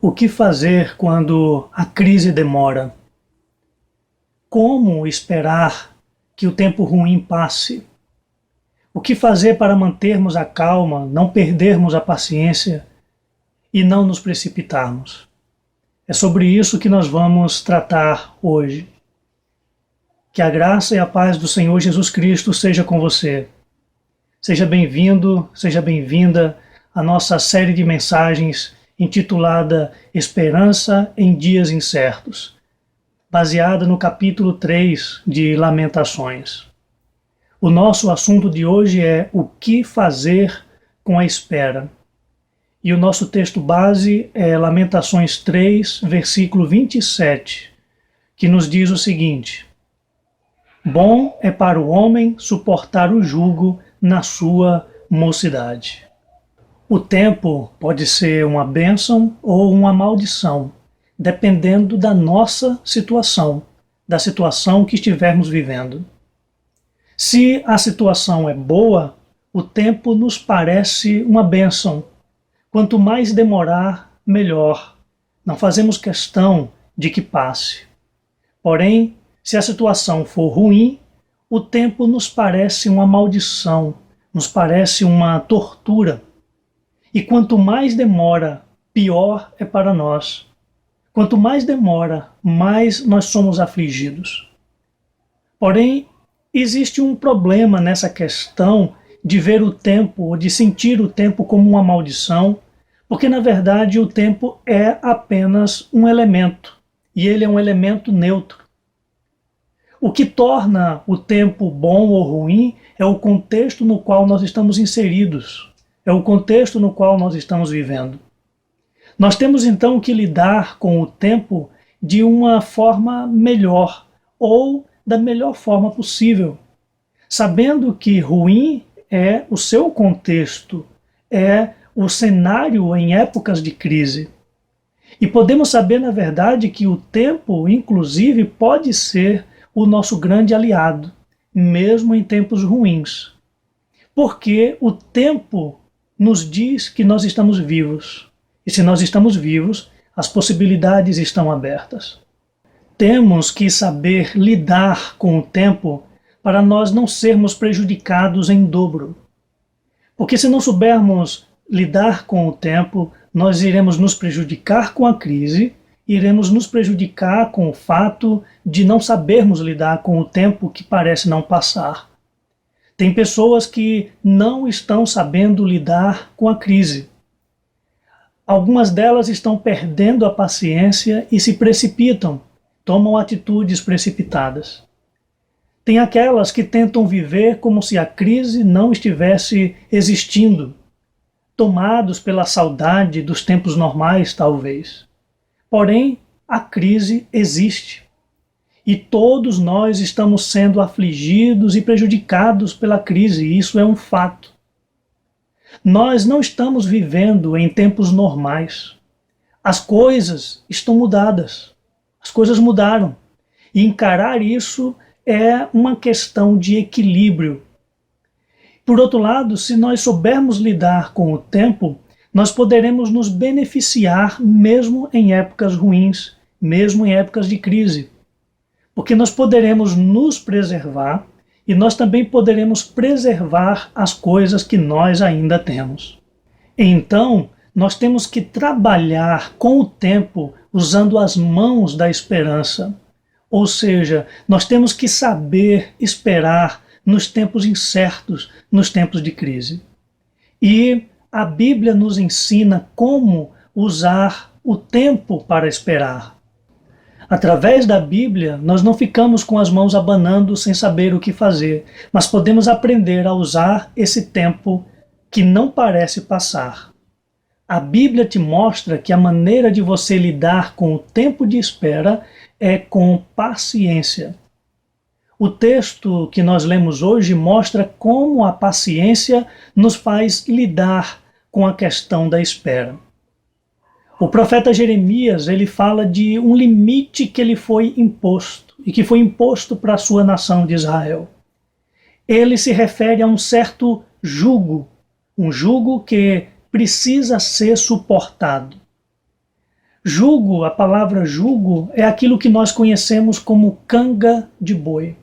O que fazer quando a crise demora? Como esperar que o tempo ruim passe? O que fazer para mantermos a calma, não perdermos a paciência e não nos precipitarmos? É sobre isso que nós vamos tratar hoje. Que a graça e a paz do Senhor Jesus Cristo seja com você. Seja bem-vindo, seja bem-vinda à nossa série de mensagens intitulada Esperança em Dias Incertos, baseada no capítulo 3 de Lamentações. O nosso assunto de hoje é o que fazer com a espera. E o nosso texto base é Lamentações 3, versículo 27, que nos diz o seguinte: Bom é para o homem suportar o jugo na sua mocidade. O tempo pode ser uma bênção ou uma maldição, dependendo da nossa situação, da situação que estivermos vivendo. Se a situação é boa, o tempo nos parece uma bênção. Quanto mais demorar, melhor. Não fazemos questão de que passe. Porém, se a situação for ruim, o tempo nos parece uma maldição, nos parece uma tortura. E quanto mais demora, pior é para nós. Quanto mais demora, mais nós somos afligidos. Porém, existe um problema nessa questão de ver o tempo, ou de sentir o tempo como uma maldição, porque na verdade o tempo é apenas um elemento, e ele é um elemento neutro. O que torna o tempo bom ou ruim é o contexto no qual nós estamos inseridos. É o contexto no qual nós estamos vivendo. Nós temos então que lidar com o tempo de uma forma melhor, ou da melhor forma possível, sabendo que ruim é o seu contexto, é o cenário em épocas de crise. E podemos saber, na verdade, que o tempo, inclusive, pode ser o nosso grande aliado, mesmo em tempos ruins. Porque o tempo nos diz que nós estamos vivos. E se nós estamos vivos, as possibilidades estão abertas. Temos que saber lidar com o tempo para nós não sermos prejudicados em dobro. Porque se não soubermos lidar com o tempo, nós iremos nos prejudicar com a crise, iremos nos prejudicar com o fato de não sabermos lidar com o tempo que parece não passar. Tem pessoas que não estão sabendo lidar com a crise. Algumas delas estão perdendo a paciência e se precipitam, tomam atitudes precipitadas. Tem aquelas que tentam viver como se a crise não estivesse existindo, tomados pela saudade dos tempos normais, talvez. Porém, a crise existe. E todos nós estamos sendo afligidos e prejudicados pela crise, e isso é um fato. Nós não estamos vivendo em tempos normais. As coisas estão mudadas. As coisas mudaram. E encarar isso é uma questão de equilíbrio. Por outro lado, se nós soubermos lidar com o tempo, nós poderemos nos beneficiar mesmo em épocas ruins, mesmo em épocas de crise. Porque nós poderemos nos preservar e nós também poderemos preservar as coisas que nós ainda temos. Então, nós temos que trabalhar com o tempo usando as mãos da esperança. Ou seja, nós temos que saber esperar nos tempos incertos, nos tempos de crise. E a Bíblia nos ensina como usar o tempo para esperar. Através da Bíblia, nós não ficamos com as mãos abanando sem saber o que fazer, mas podemos aprender a usar esse tempo que não parece passar. A Bíblia te mostra que a maneira de você lidar com o tempo de espera é com paciência. O texto que nós lemos hoje mostra como a paciência nos faz lidar com a questão da espera. O profeta Jeremias, ele fala de um limite que lhe foi imposto, e que foi imposto para a sua nação de Israel. Ele se refere a um certo jugo, um jugo que precisa ser suportado. Jugo, a palavra jugo, é aquilo que nós conhecemos como canga de boi.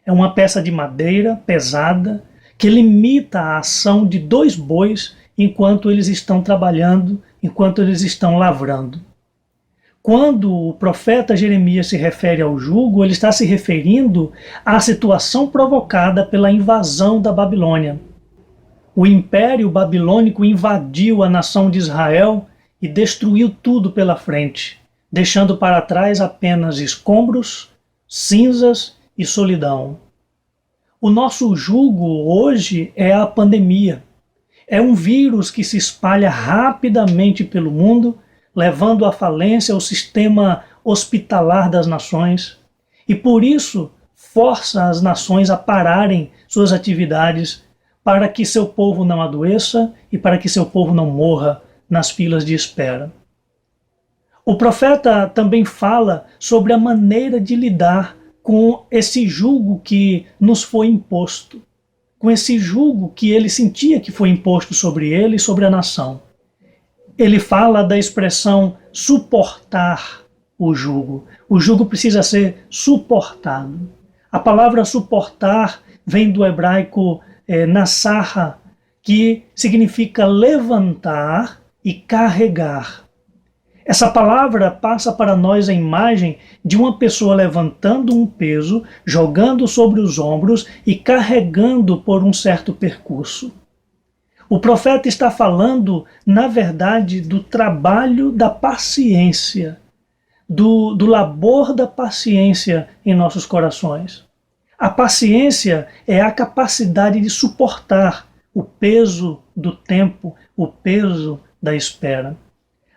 É uma peça de madeira pesada que limita a ação de dois bois enquanto eles estão trabalhando, enquanto eles estão lavrando. Quando o profeta Jeremias se refere ao jugo, ele está se referindo à situação provocada pela invasão da Babilônia. O Império Babilônico invadiu a nação de Israel e destruiu tudo pela frente, deixando para trás apenas escombros, cinzas e solidão. O nosso jugo hoje é a pandemia. É um vírus que se espalha rapidamente pelo mundo, levando à falência o sistema hospitalar das nações, e por isso força as nações a pararem suas atividades para que seu povo não adoeça e para que seu povo não morra nas filas de espera. O profeta também fala sobre a maneira de lidar com esse jugo que nos foi imposto, com esse jugo que ele sentia que foi imposto sobre ele e sobre a nação. Ele fala da expressão suportar o jugo. O jugo precisa ser suportado. A palavra suportar vem do hebraico nasarra, que significa levantar e carregar. Essa palavra passa para nós a imagem de uma pessoa levantando um peso, jogando sobre os ombros e carregando por um certo percurso. O profeta está falando, na verdade, do trabalho da paciência, do labor da paciência em nossos corações. A paciência é a capacidade de suportar o peso do tempo, o peso da espera.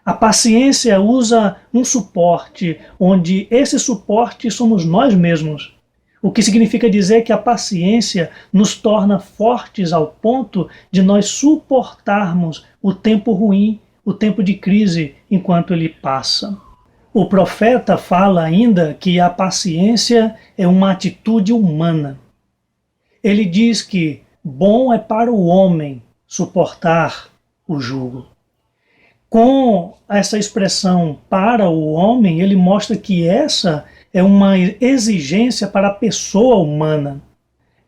A paciência usa um suporte, onde esse suporte somos nós mesmos. O que significa dizer que a paciência nos torna fortes ao ponto de nós suportarmos o tempo ruim, o tempo de crise, enquanto ele passa. O profeta fala ainda que a paciência é uma atitude humana. Ele diz que bom é para o homem suportar o jugo. Com essa expressão para o homem, ele mostra que essa é uma exigência para a pessoa humana.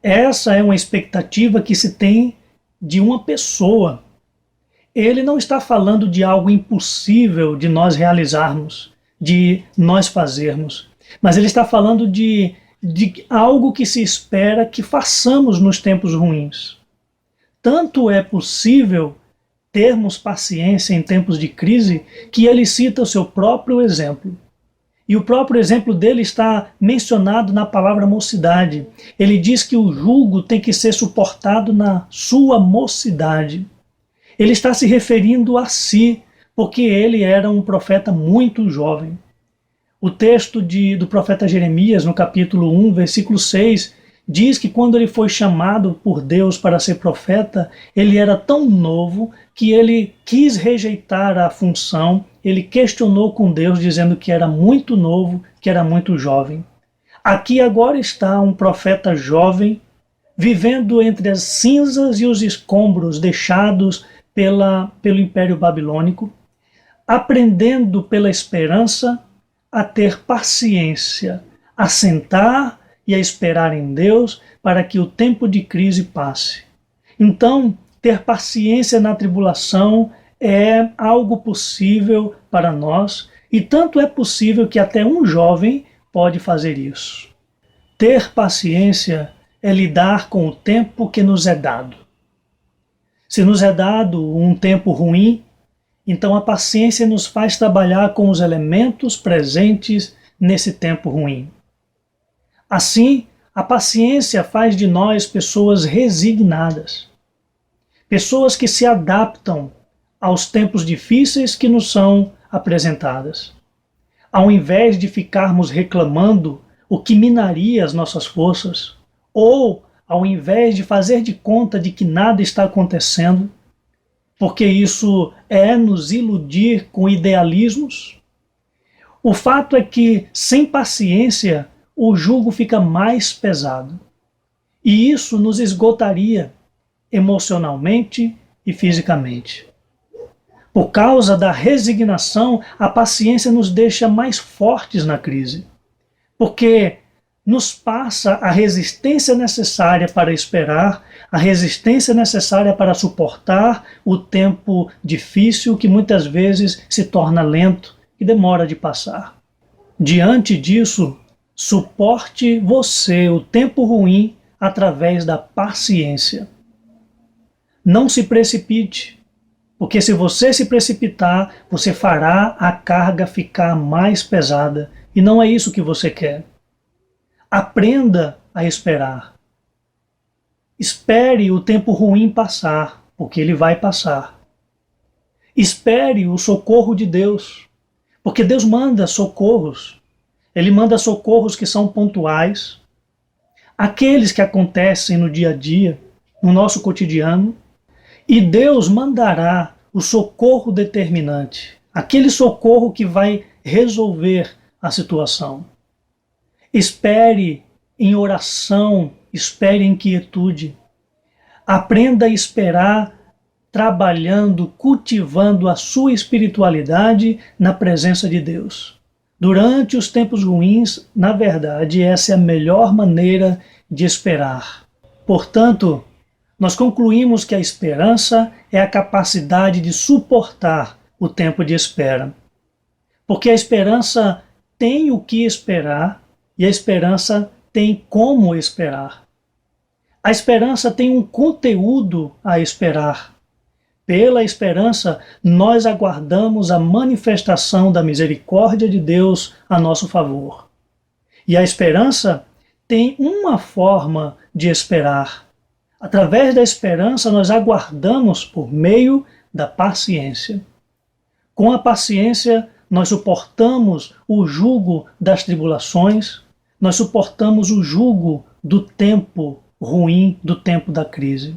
Essa é uma expectativa que se tem de uma pessoa. Ele não está falando de algo impossível de nós realizarmos, de nós fazermos, mas ele está falando de algo que se espera que façamos nos tempos ruins. Tanto é possível termos paciência em tempos de crise que ele cita o seu próprio exemplo. E o próprio exemplo dele está mencionado na palavra mocidade. Ele diz que o jugo tem que ser suportado na sua mocidade. Ele está se referindo a si, porque ele era um profeta muito jovem. O texto do profeta Jeremias, no capítulo 1, versículo 6, diz que quando ele foi chamado por Deus para ser profeta, ele era tão novo que ele quis rejeitar a função, ele questionou com Deus, dizendo que era muito novo, que era muito jovem. Aqui agora está um profeta jovem, vivendo entre as cinzas e os escombros deixados pelo Império Babilônico, aprendendo pela esperança a ter paciência, a sentar e a esperar em Deus para que o tempo de crise passe. Então, ter paciência na tribulação é algo possível para nós, e tanto é possível que até um jovem pode fazer isso. Ter paciência é lidar com o tempo que nos é dado. Se nos é dado um tempo ruim, então a paciência nos faz trabalhar com os elementos presentes nesse tempo ruim. Assim, a paciência faz de nós pessoas resignadas, pessoas que se adaptam aos tempos difíceis que nos são apresentadas. Ao invés de ficarmos reclamando o que minaria as nossas forças, ou ao invés de fazer de conta de que nada está acontecendo, porque isso é nos iludir com idealismos, o fato é que, sem paciência, o jugo fica mais pesado. E isso nos esgotaria emocionalmente e fisicamente. Por causa da resignação, a paciência nos deixa mais fortes na crise, porque nos passa a resistência necessária para esperar, a resistência necessária para suportar o tempo difícil que muitas vezes se torna lento e demora de passar. Diante disso, suporte você o tempo ruim através da paciência. Não se precipite, porque se você se precipitar, você fará a carga ficar mais pesada, e não é isso que você quer. Aprenda a esperar. Espere o tempo ruim passar, porque ele vai passar. Espere o socorro de Deus, porque Deus manda socorros. Ele manda socorros que são pontuais, aqueles que acontecem no dia a dia, no nosso cotidiano, e Deus mandará o socorro determinante, aquele socorro que vai resolver a situação. Espere em oração, espere em quietude. Aprenda a esperar trabalhando, cultivando a sua espiritualidade na presença de Deus. Durante os tempos ruins, na verdade, essa é a melhor maneira de esperar. Portanto, nós concluímos que a esperança é a capacidade de suportar o tempo de espera. Porque a esperança tem o que esperar e a esperança tem como esperar. A esperança tem um conteúdo a esperar. Pela esperança, nós aguardamos a manifestação da misericórdia de Deus a nosso favor. E a esperança tem uma forma de esperar. Através da esperança, nós aguardamos por meio da paciência. Com a paciência, nós suportamos o jugo das tribulações, nós suportamos o jugo do tempo ruim, do tempo da crise.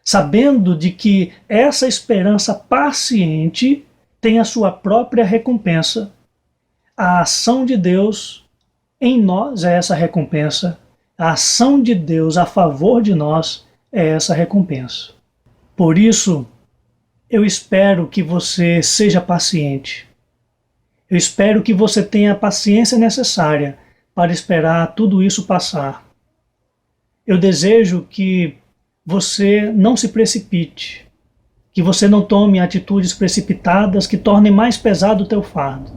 Sabendo de que essa esperança paciente tem a sua própria recompensa. A ação de Deus em nós é essa recompensa. A ação de Deus a favor de nós é essa recompensa. Por isso, eu espero que você seja paciente. Eu espero que você tenha a paciência necessária para esperar tudo isso passar. Eu desejo que você não se precipite, que você não tome atitudes precipitadas que tornem mais pesado o teu fardo.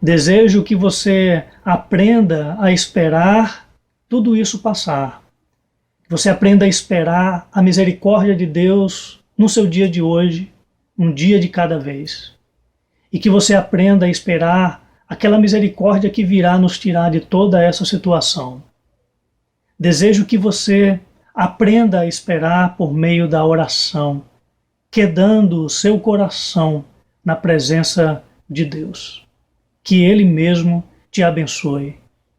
Desejo que você aprenda a esperar tudo isso passar. Você aprenda a esperar a misericórdia de Deus no seu dia de hoje, um dia de cada vez. E que você aprenda a esperar aquela misericórdia que virá nos tirar de toda essa situação. Desejo que você aprenda a esperar por meio da oração, quedando o seu coração na presença de Deus. Que Ele mesmo te abençoe.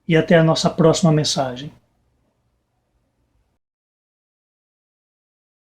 E até a nossa próxima mensagem.